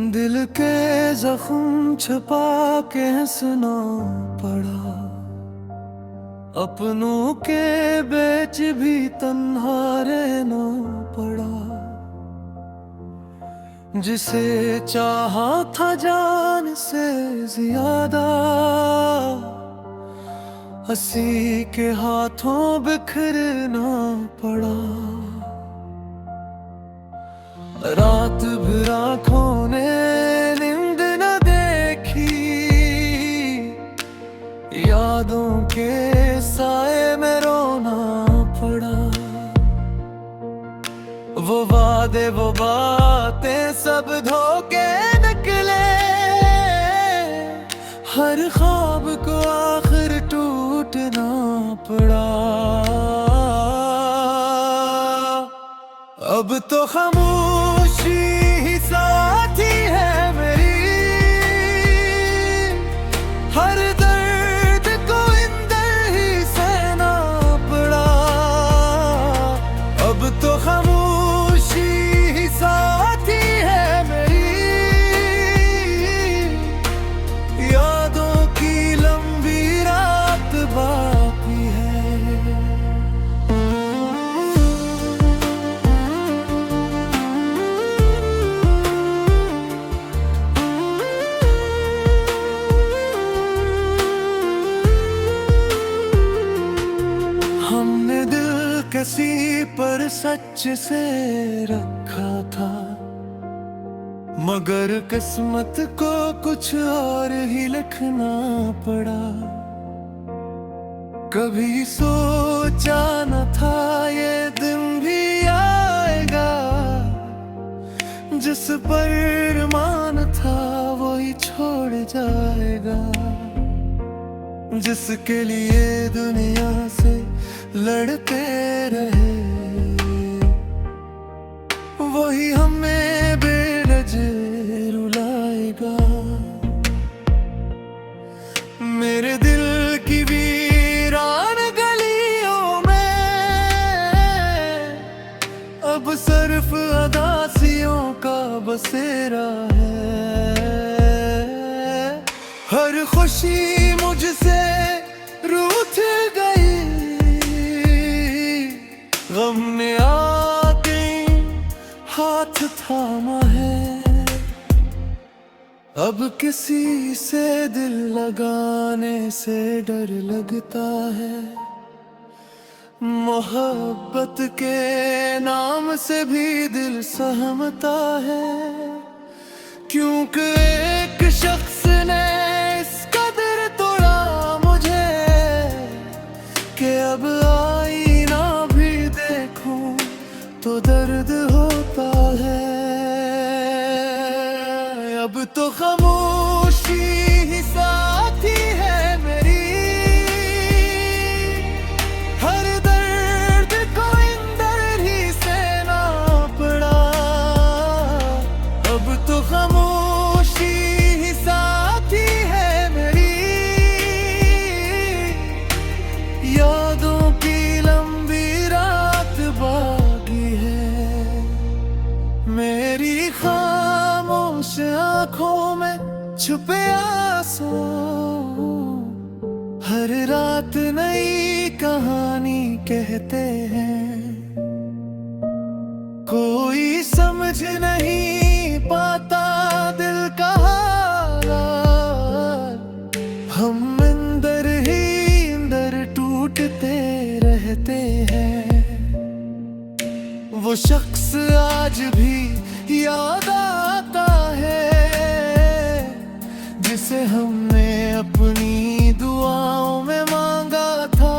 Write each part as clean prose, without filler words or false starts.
दिल के जख्म छुपा के हंसना पड़ा, अपनों के बेच भी तन्हा रहना पड़ा। जिसे चाहा था जान से ज्यादा, हंसी के हाथों बिखरना पड़ा। रात भर आँखों ने नींद न देखी, यादों के साए में रोना पड़ा। वो वादे वो बातें सब धोखे निकले, हर ख्वाब को आखिर टूटना पड़ा। अब तो खामोशी ही साथी है मेरी, हर दर्द को अंदर ही सहना पड़ा। अब तो खामोशी ही साथी है मेरी, यादों की लंबी रात बाकी है। हमने दिल किसी पर सच से रखा था, मगर किस्मत को कुछ और ही लिखना पड़ा। कभी सोचा न था ये दिन भी आएगा, जिस पर मान था वही छोड़ जाएगा। जिसके लिए दुनिया से लड़ते रहे, वही हमें बेनज़ीर रुलाएगा। मेरे दिल की वीरान गलियों में अब सिर्फ अदासियों का बसेरा है। हर खुशी मुझसे रूठ गई, गम ने आके हाथ थामा है। अब किसी से दिल लगाने से डर लगता है, मोहब्बत के नाम से भी दिल सहमता है। क्योंकि एक शख्स ने इस कदर तोड़ा मुझे, कि अब आईना भी देखूं तो दर्द होता है। अब तो खामोशी ही साथी है मेरी, हर दर्द को अंदर ही सहना पड़ा। अब तो खामोशी ही साथी है मेरी, यादों की लंबी रात बाकी है। मेरी खामोश आँखों में छुपे आंसू, हर रात नई कहानी कहते हैं। कोई समझ नहीं पाता दिल का हाल, हम अंदर ही अंदर टूटते रहते हैं। वो शख्स आज भी याद आता है, जिसे हमने अपनी दुआओं में मांगा था।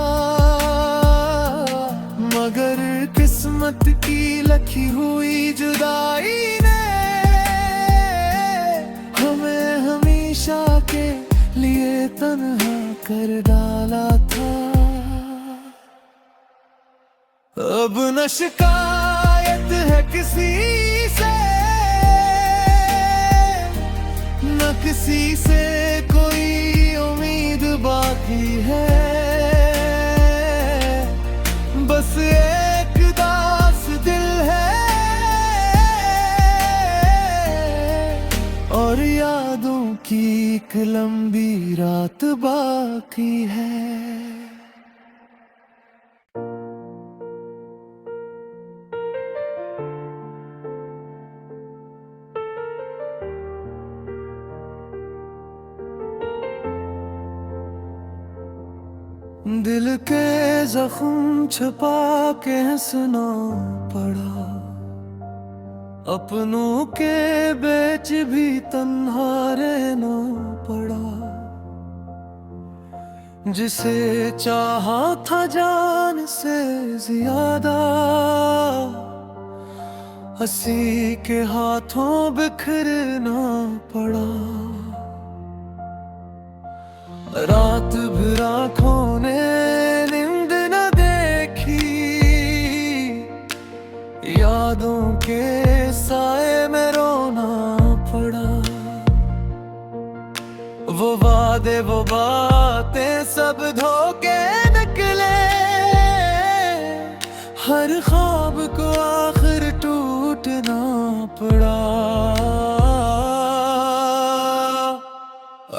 मगर किस्मत की लिखी हुई जुदाई ने हमें हमेशा के लिए तन्हा कर डाला था। अब न शिकायत है किसी से, न किसी से कोई उम्मीद बाकी है। बस एक दास दिल है यादों की एक लंबी रात बाकी है। दिल के जख्म छुपा के हंसना पड़ा, अपनों के बेच भी तन्हा रहना पड़ा। जिसे चाहा था जान से ज्यादा, हंसी के हाथों बिखरना पड़ा। रात भर आँखों ने नींद न देखी, यादों के साए में रोना पड़ा। वो वादे वो बातें सब धोखे निकले, हर ख्वाब को आखिर टूटना पड़ा।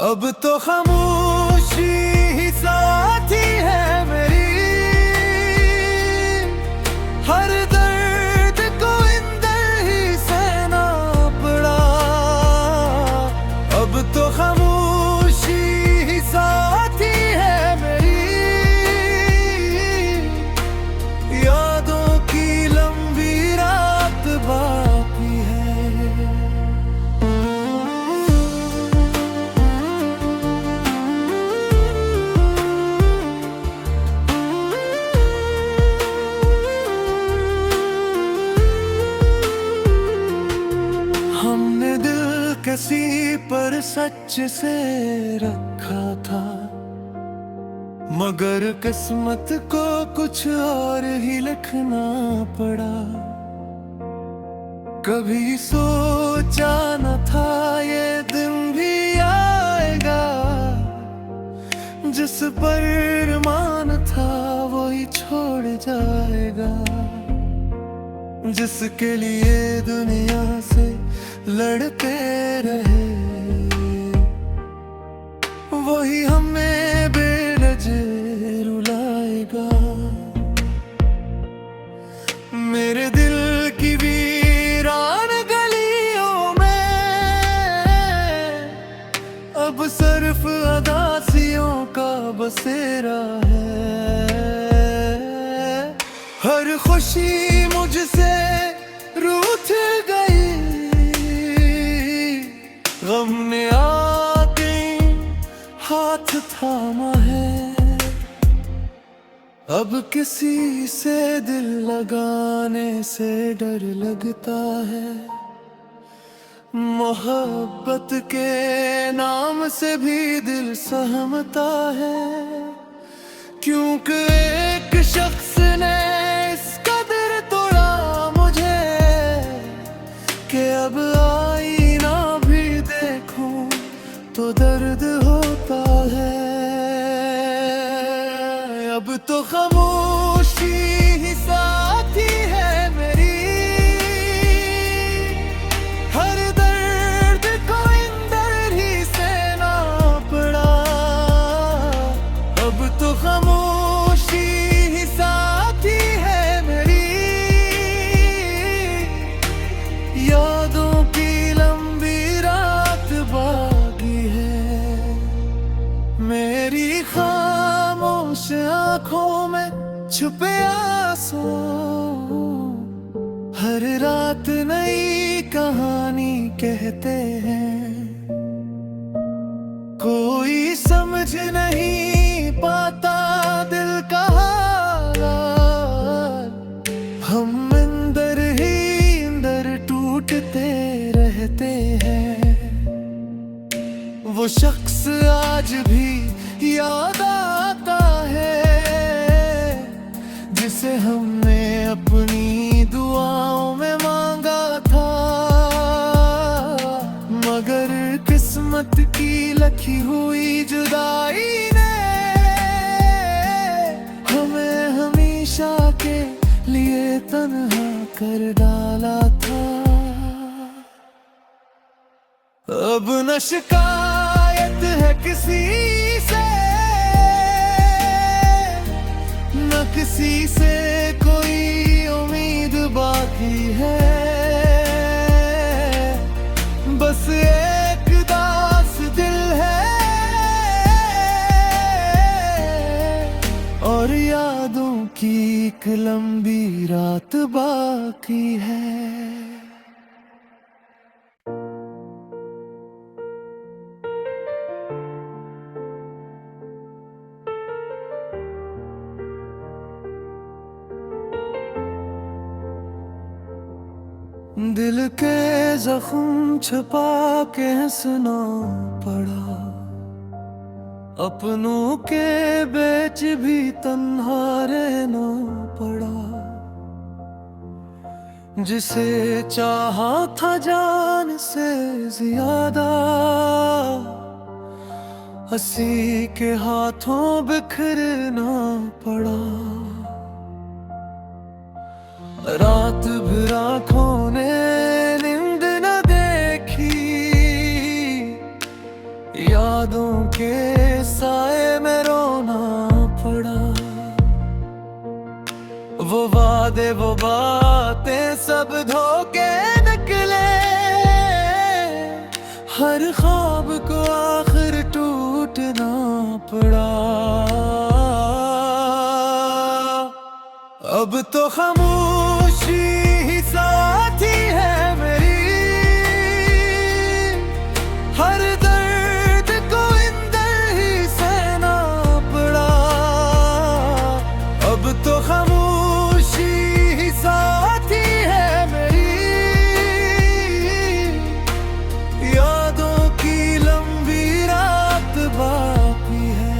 अब तो खामोशी ही साथी है मेरी, हर दर्द को अंदर ही सहना पड़ा। अब तो खामोशी ही साथी है मेरी, यादों की लंबी रात बाकी है। हमने दिल किसी पर सच से रखा था, मगर किस्मत को कुछ और ही लिखना पड़ा। कभी सोचा न था ये दिन भी आएगा, जिस पर मान था वही छोड़ जाएगा। जिसके लिए दुनिया से लड़ते रहे, वही हमें बेनज़ीर रुलाएगा। मेरे दिल की वीरान गलियों में अब सिर्फ अदासियों का बसेरा है। हर खुशी मुझसे रूठ गई, गम ने आके हाथ थामा है। अब किसी से दिल लगाने से डर लगता है, मोहब्बत के नाम से भी दिल सहमता है। क्योंकि एक शख्स ने इस कदर तोड़ा मुझे, कि अब आईना भी देखूं तो दर्द होता है। अब तो खामोशी ही साथी है मेरी, हर दर्द को अंदर ही सहना पड़ा। अब तो खामोशी ही साथी है मेरी, यादों की लंबी रात बाकी है। मेरी खामोश आँखों में छुपे आंसू, हर रात नई कहानी कहते हैं। कोई समझ नहीं पाता दिल का हाल, हम अंदर ही अंदर टूटते रहते हैं। वो शख्स आज भी याद आता है, जिसे हमने अपनी दुआओं में मांगा था। मगर किस्मत की लखी हुई जुदाई ने हमें हमेशा के लिए तन्हा कर डाला था। अब न शिकायत है किसी से, न किसी से कोई उम्मीद बाकी है। बस एक दास दिल है और यादों की एक लंबी रात बाकी है। दिल के जख्म छुपा के हंसना पड़ा, अपनों के बेच भी तन्हा रहना पड़ा। जिसे चाहा था जान से ज्यादा, हंसी के हाथों बिखरना पड़ा। रात भर आँखों ने नींद न देखी, यादों के साए में रोना पड़ा। वो वादे वो बातें सब धोखे निकले, हर ख्वाब को आखिर टूटना पड़ा। अब तो खामोशी ही साथी है मेरी, हर दर्द को इंदर ही सहना पड़ा। अब तो खामोशी ही साथी है मेरी, यादों की लंबी रात बाकी है।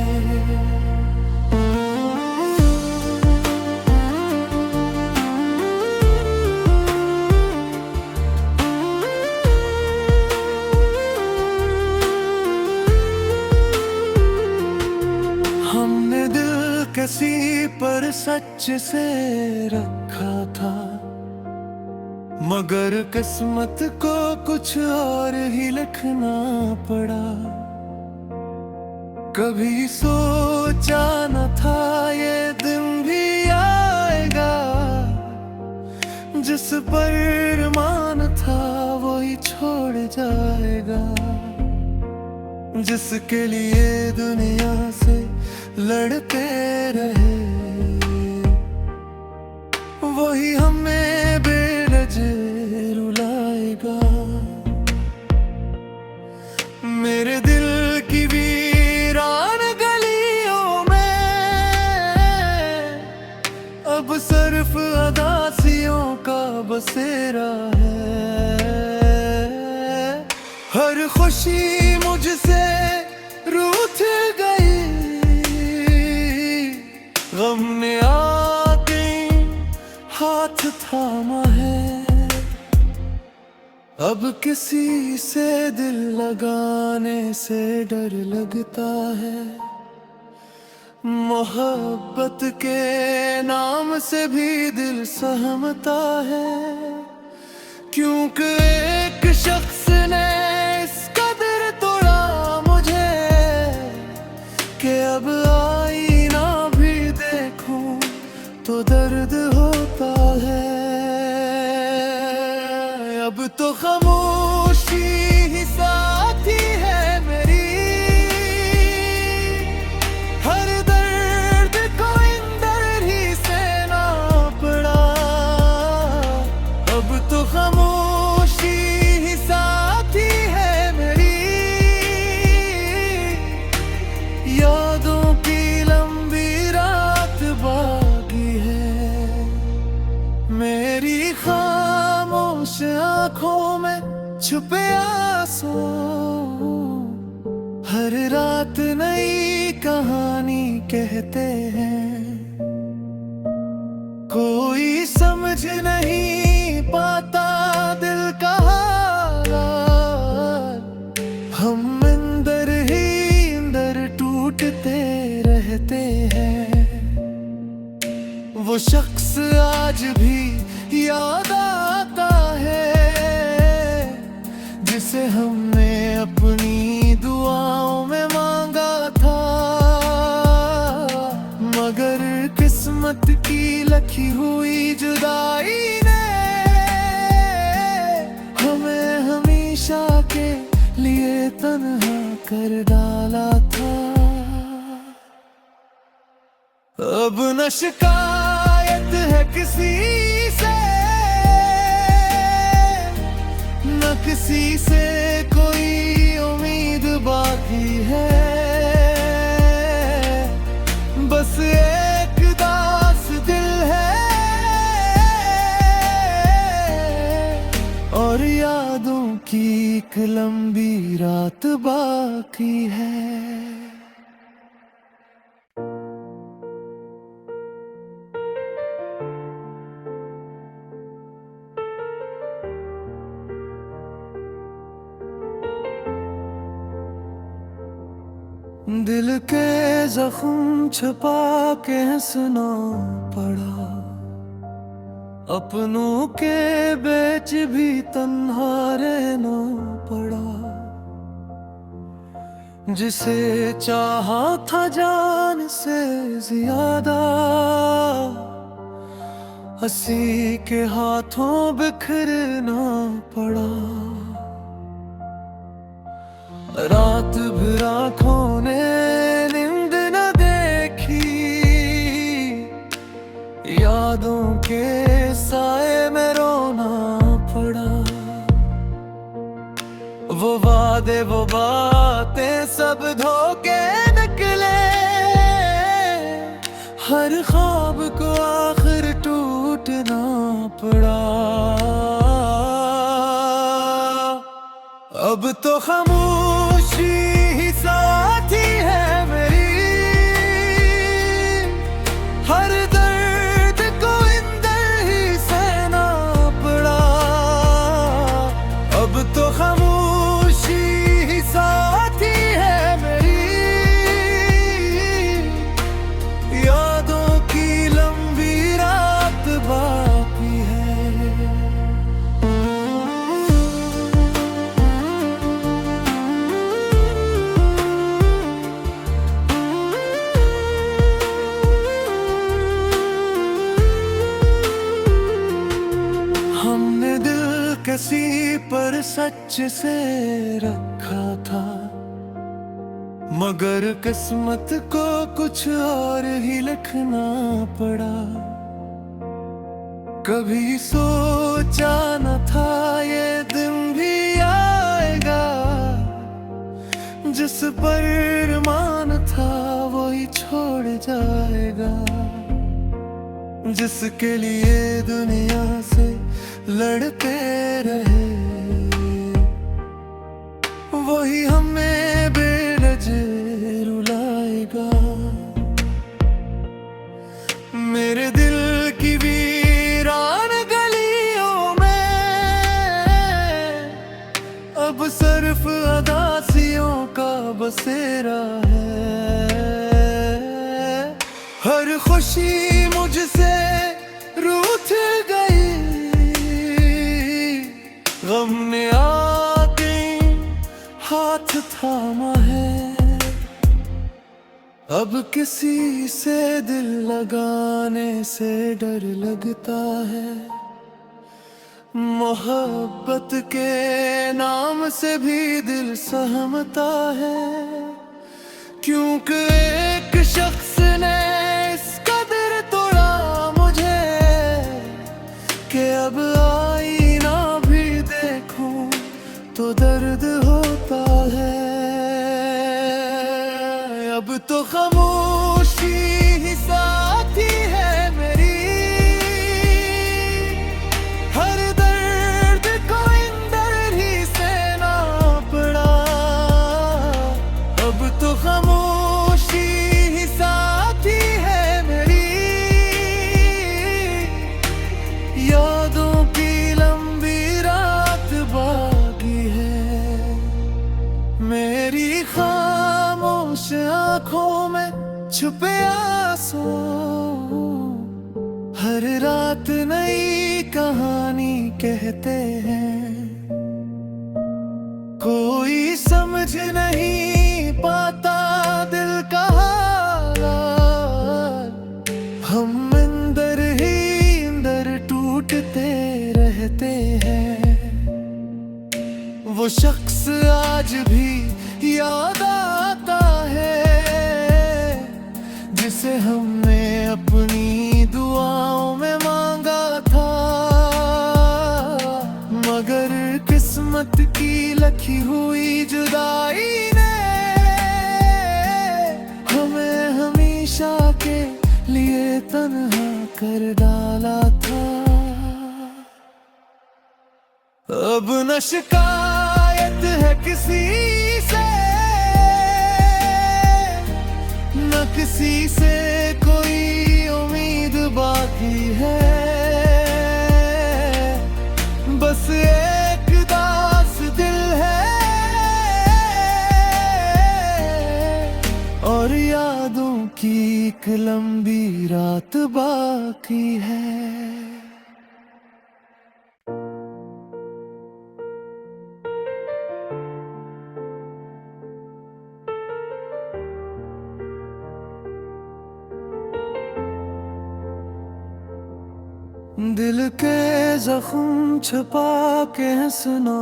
हमने दिल किसी पर सच से रखा था, मगर किस्मत को कुछ और ही लिखना पड़ा। कभी सोचा न था ये दिन भी आएगा, जिस पर मान था वही छोड़ जाएगा। जिसके लिए दुनिया से लड़ते रहे, वही हमें बेनज़ीर रुलाएगा। मेरे दिल की वीरान गलियों में अब सिर्फ अदासियों का बसेरा है। हर खुशी मुझसे रूठ गई, गम ने आके हाथ थामा है। अब किसी से दिल लगाने से डर लगता है, मोहब्बत के नाम से भी दिल सहमता है। क्योंकि एक शख्स ने इस कदर तोड़ा मुझे, कि अब आईना भी देखूं तो दर्द होता है। अब तो खामोशी ही साथी है मेरी, हर दर्द को इंदर ही सहना पड़ा। अब तो खामोशी ही साथी है मेरी, यादों की लंबी रात बाकी है। मेरी खामोश आँखों में छुपे आंसू, हर रात नई कहानी कहते हैं। कोई समझ नहीं पाता दिल का हाल, हम अंदर ही अंदर टूटते रहते हैं। वो शख्स आज भी याद आता है, जिसे हमने लिखी हुई जुदाई ने हमें हमेशा के लिए तन्हा कर डाला था। अब न शिकायत है किसी से, न किसी से कोई उम्मीद बाकी है। बस एक दास दिल है और यादों की एक लंबी रात बाकी है। दिल के जख्म छुपा के हंसना पड़ा, अपनों के बीच भी तन्हा रहना पड़ा। जिसे चाहा था जान से ज्यादा, हंसी के हाथों बिखरना पड़ा। रात भर आँखों ने नींद न देखी, यादों के साए में रोना पड़ा। वो वादे वो बातें सब धोखे निकले, हर ख्वाब को आखिर टूटना पड़ा। अब तो खामोशी ही साथी है मेरी, हर दर्द को इंदर ही सहना पड़ा। अब तो खामोशी ही साथी है मेरी, यादों की लंबी रात बाकी है। हमने दिल किसी पर सच से रखा था, मगर किस्मत को कुछ और ही लिखना पड़ा। कभी सोचा न था ये दिन भी आएगा, जिस पर मान था वही छोड़ जाएगा। जिसके लिए दुनिया से लड़ते रहे, वही हमें बेनज़ीर रुलाएगा। मेरे दिल की वीरान गलियों में अब सिर्फ अदासियों का बसेरा है। हर खुशी मुझसे रूठ गई, गम ने आके हाथ थामा है। अब किसी से दिल लगाने से डर लगता है, मोहब्बत के नाम से भी दिल सहमता है। क्योंकि एक शख्स ने इस कदर तोड़ा मुझे कि अब आईना भी देखूं तो दर्द होता है। अब तो खामोशी ही साथी है मेरी, हर दर्द को इंदर ही सहना पड़ा। अब तो खामोशी ही साथी है मेरी, यादों की लंबी रात बाकी है। मेरी खामोश आँखों में छुपे आंसू, हर रात नई कहानी कहते हैं। कोई समझ नहीं पाता दिल का हाल, हम अंदर ही वो शख्स आज भी याद आता है, जिसे हमने अपनी दुआओं में मांगा था। मगर किस्मत की लिखी हुई जुदाई ने हमें हमेशा के लिए तन्हा कर डाला था। अब न शिकायत है किसी से, न किसी से कोई उम्मीद बाकी है। बस एक दास दिल है और यादों की एक लंबी रात बाकी है। दिल के जख्म छुपा के हंसना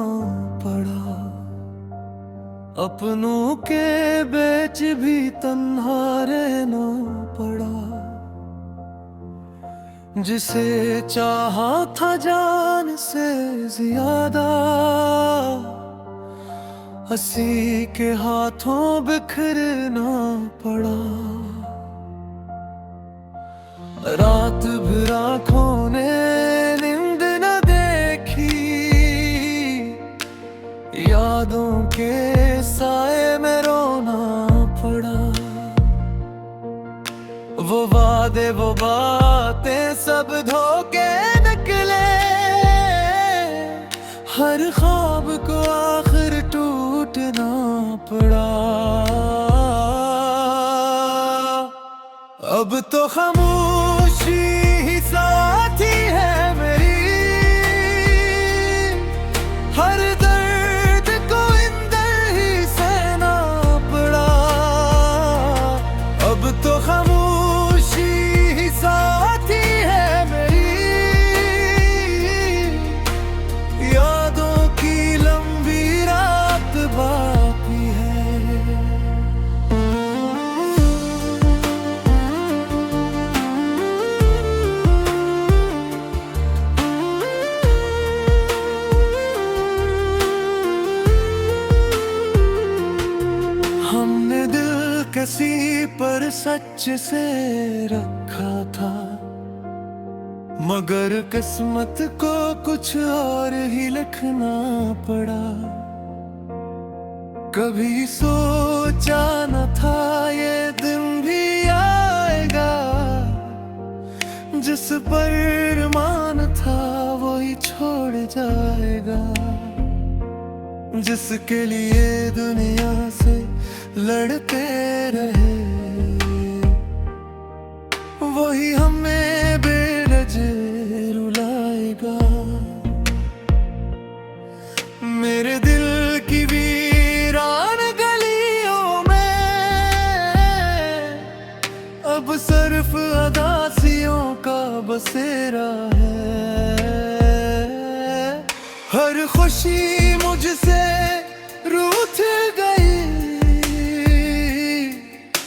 पड़ा, अपनों के बीच भी तन्हा रहना पड़ा। जिसे चाहा था जान से ज्यादा, हंसी के हाथों बिखरना पड़ा। रात भर आँखों ने नींद न देखी, यादों के साए में रोना पड़ा। वो वादे वो बातें सब धोखे निकले, हर ख्वाब को आखिर टूटना पड़ा। अब तो खामोशी ही साथी है मेरी, हर दर्द को अंदर ही सहना पड़ा। अब तो खामोशी ही साथी है मेरी, यादों की लंबी रात बाकी है। हमने दिल किसी पर सच से रखा था, मगर किस्मत को कुछ और ही लिखना पड़ा। कभी सोचा न था ये दिन भी आएगा, जिस पर मान था वही छोड़ जाएगा। जिसके लिए दुनिया से लड़ते रहे, वही हमें बेनज़ीर रुलाएगा। मेरे दिल की वीरान गलियों में अब सिर्फ अदासियों का बसेरा है। हर खुशी मुझसे रूठ गई,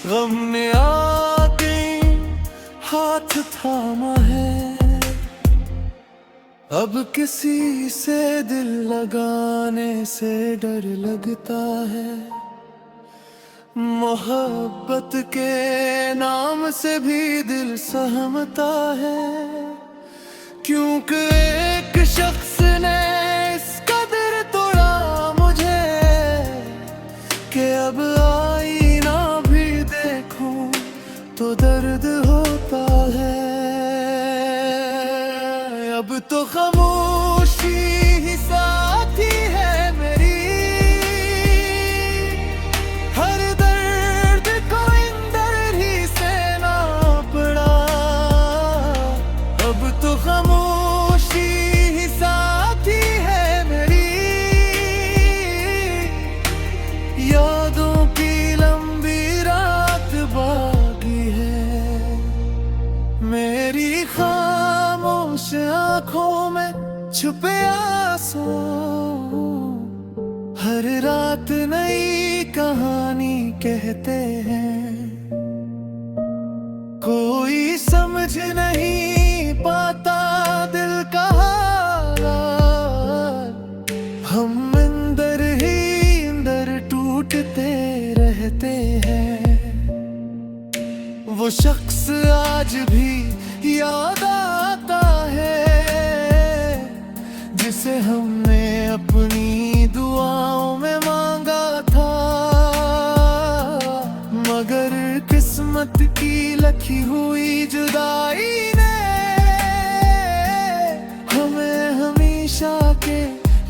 गम ने आके हाथ थामा है। अब किसी से दिल लगाने से डर लगता है, मोहब्बत के नाम से भी दिल सहमता है। क्योंकि एक शख्स ने इस कदर तोड़ा मुझे, कि अब आईना भी देखूं तो दर्द होता है। अब तो खामोशी ही साथी है मेरी, हर दर्द को अंदर ही सहना पड़ा। अब तो खामोशी ही साथी है मेरी, यादों की लंबी रात बाकी है। मेरी खामोश आँखों में छुपे आंसू, हर रात नई कहानी कहते हैं, कोई समझ नहीं पाता दिल का हाल। हम अंदर ही अंदर टूटते रहते हैं। वो शख्स आज भी याद आता है, जिसे हमने अपनी दुआओं में मांगा था। मगर किस्मत की लिखी हुई जुदाई ने हमें हमेशा के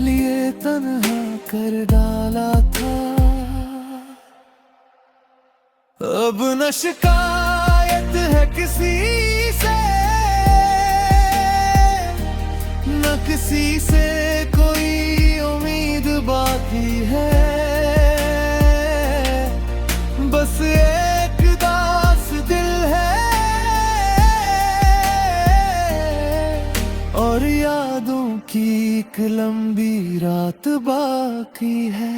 लिए तन्हा कर डाला था। अब न शिकायत है किसी से, न किसी से कोई उम्मीद बाकी है। बस एक दास दिल है और यादों की एक लंबी रात बाकी है।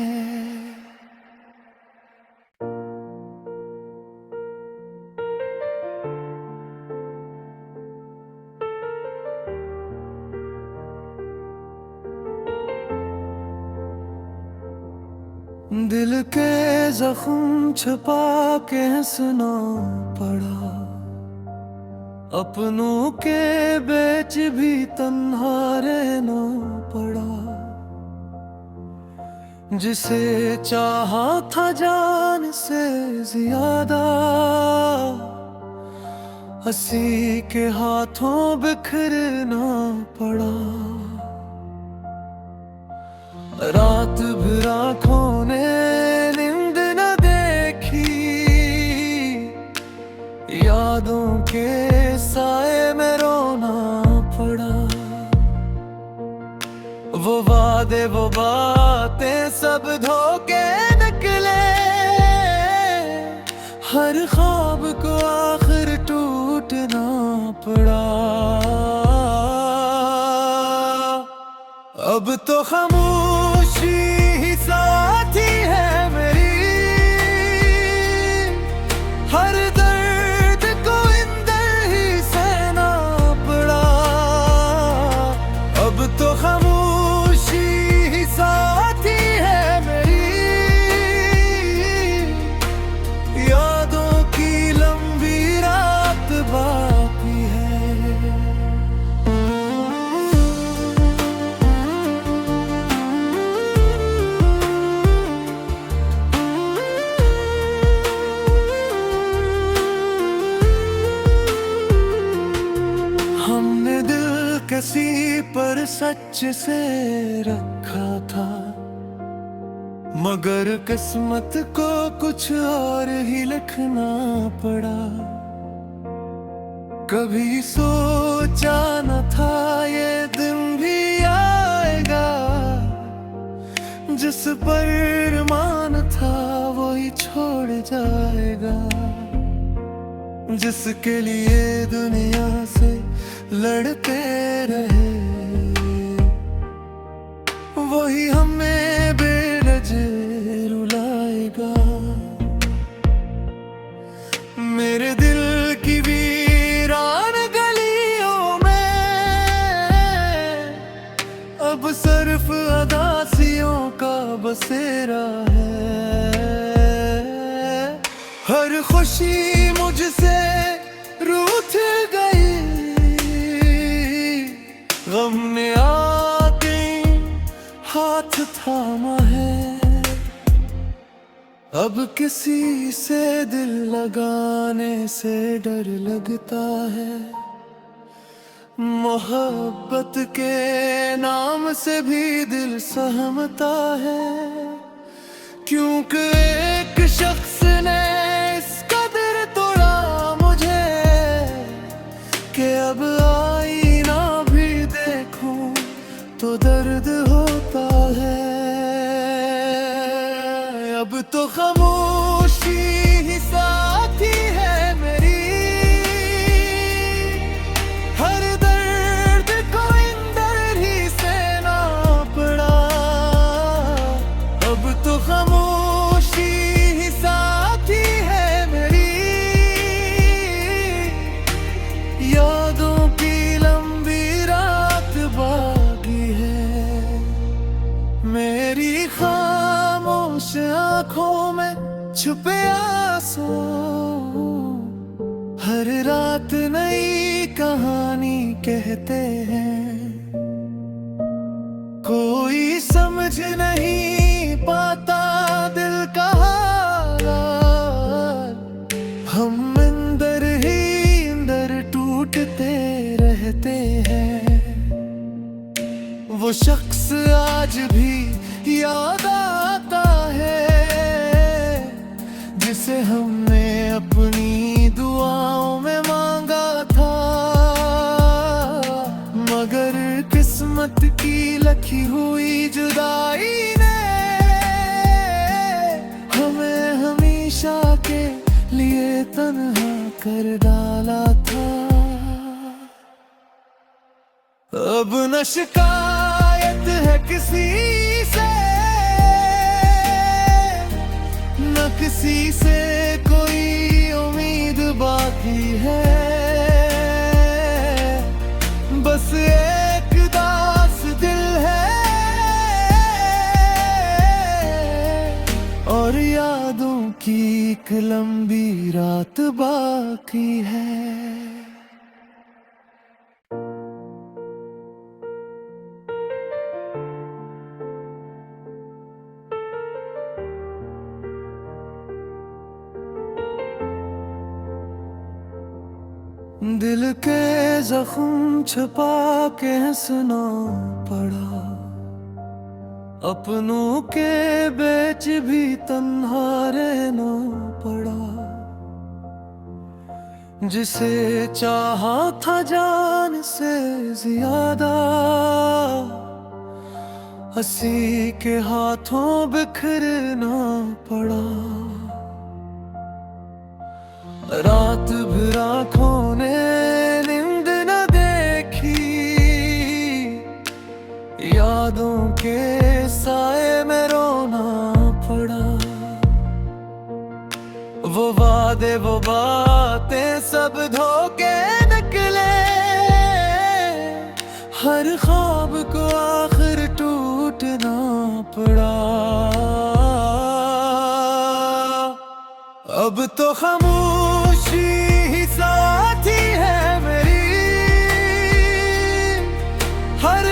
दिल के जख्म छुपा के हंसना पड़ा, अपनों के बीच भी तन्हा रहना पड़ा। जिसे चाहा था जान से ज्यादा, हंसी के हाथों बिखरना पड़ा। रात भर आँखों ने नींद न देखी, यादों के साए में रोना पड़ा। वो वादे वो बातें सब धोखे निकले, हर ख्वाब को आखिर टूटना पड़ा। अब तो खामोशी ही साथी है मेरी, हर दर्द को अंदर ही सहना पड़ा। अब तो खामोशी ही साथी है मेरी, यादों की लंबी रात बाकी है। हमने दिल किसी पर सच से रखा था, मगर किस्मत को कुछ और ही लिखना पड़ा। कभी सोचा न था ये दिन भी आएगा, जिस पर मान था वही छोड़ जाएगा। जिसके लिए दुनिया से लड़ते रहे, वही हमें बेनज़ीर रुलाएगा। मेरे दिल की वीरान गलियों में अब सिर्फ अदासियों का बसेरा है। हर खुशी मुझसे रूठ गई, गम ने आके हाथ थामा है। अब किसी से दिल लगाने से डर लगता है, मोहब्बत के नाम से भी दिल सहमता है। क्योंकि एक शख्स ने इस कदर तोड़ा मुझे, कि अब आईना भी देखूं तो दर्द होता है। अब तो खामोशी ही साथी है मेरी, हर दर्द को अंदर ही सहना पड़ा। अब सो, हर रात नई कहानी कहते हैं। कोई समझ नहीं पाता दिल का हाल, हम अंदर ही अंदर टूटते रहते हैं। वो शख्स आज भी याद आता है, जिसे हमने अपनी दुआओं में मांगा था। मगर किस्मत की लिखी हुई जुदाई ने हमें हमेशा के लिए तन्हा कर डाला था। अब न शिकायत है किसी से, न किसी से कोई उम्मीद बाकी है। बस एक दास दिल है और यादों की एक लंबी रात बाकी है। दिल के जख्म छुपा के हंसना पड़ा, अपनों के बीच भी तन्हा रहना पड़ा। जिसे चाहा था जान से ज्यादा, हंसी के हाथों बिखरना पड़ा। रात भर आँखों ने नींद न देखी, यादों के साए में रोना पड़ा। वो वादे वो बातें सब धोखे निकले, हर ख्वाब को आखिर टूटना पड़ा। अब तो खामोशी ही साथी है मेरी, हर